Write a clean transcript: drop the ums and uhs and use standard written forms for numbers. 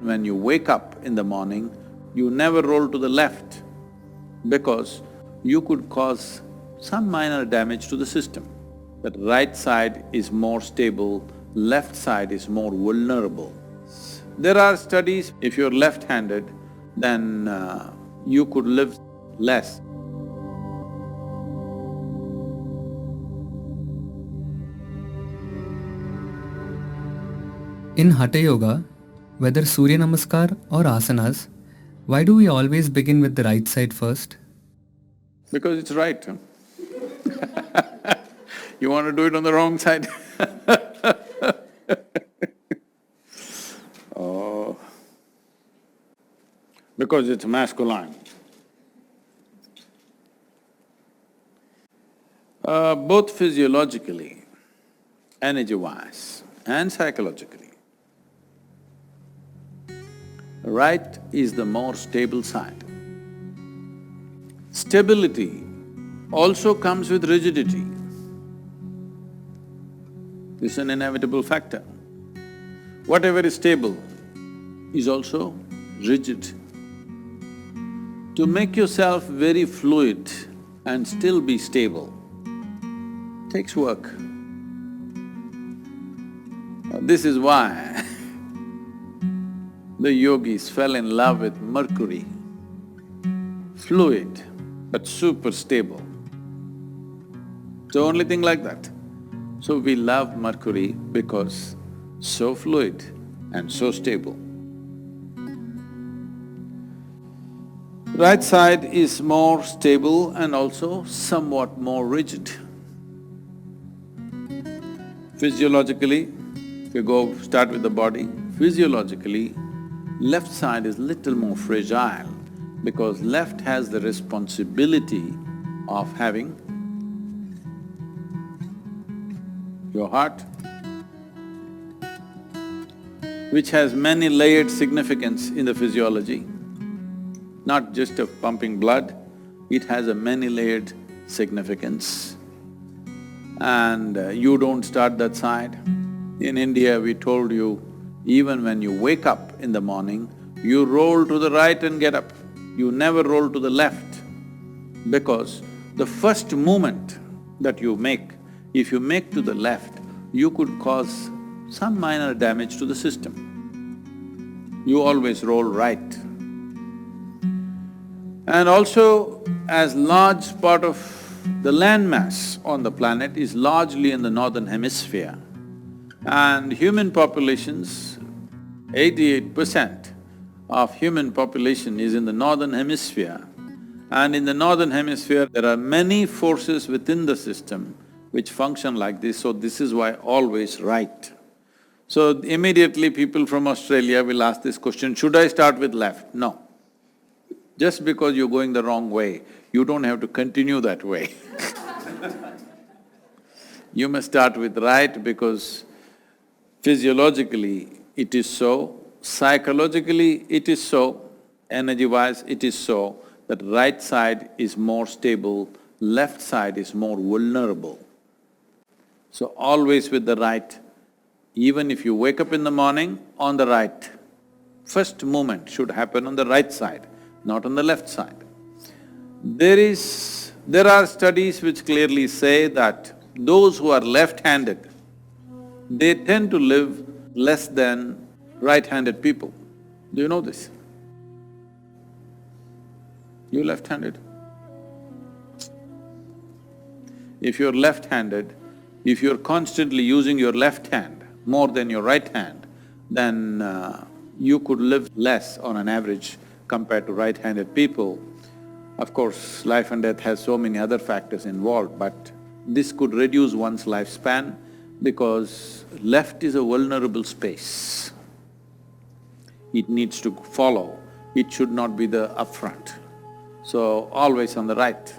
When you wake up in the morning, you never roll to the left because you could cause some minor damage to the system. That right side is more stable, left side is more vulnerable. There are studies, if you're left-handed, then you could live less. In Hatha Yoga, whether Surya Namaskar or asanas, why do we always begin with the right side first? Because it's right, huh? You want to do it on the wrong side Oh, because it's masculine. Both physiologically, energy-wise and psychologically, right is the more stable side. Stability also comes with rigidity. This is an inevitable factor. Whatever is stable is also rigid. To make yourself very fluid and still be stable takes work. This is why the yogis fell in love with Mercury, fluid but super stable. It's the only thing like that. So we love Mercury because so fluid and so stable. Right side is more stable and also somewhat more rigid. Physiologically, if you start with the body, physiologically, left side is little more fragile because left has the responsibility of having your heart, which has many layered significance in the physiology, not just of pumping blood, it has a many-layered significance. And you don't start that side. In India, we told you, even when you wake up in the morning, you roll to the right and get up. You never roll to the left, because the first movement that you make, if you make to the left, you could cause some minor damage to the system. You always roll right. And also, as large part of the land mass on the planet is largely in the northern hemisphere, and human populations, 88% of human population is in the northern hemisphere, and in the northern hemisphere there are many forces within the system which function like this, so this is why always right. So immediately people from Australia will ask this question, should I start with left? No. Just because you're going the wrong way, you don't have to continue that way You must start with right because physiologically it is so, psychologically it is so, energy-wise it is so, that right side is more stable, left side is more vulnerable. So always with the right, even if you wake up in the morning, on the right, first movement should happen on the right side, not on the left side. There are studies which clearly say that those who are left-handed, they tend to live less than right-handed people. Do you know this? You left-handed? If you're left-handed, if you're constantly using your left hand more than your right hand, then you could live less on an average compared to right-handed people. Of course, life and death has so many other factors involved, but this could reduce one's lifespan because left is a vulnerable space. It needs to follow, it should not be the upfront. So, always on the right.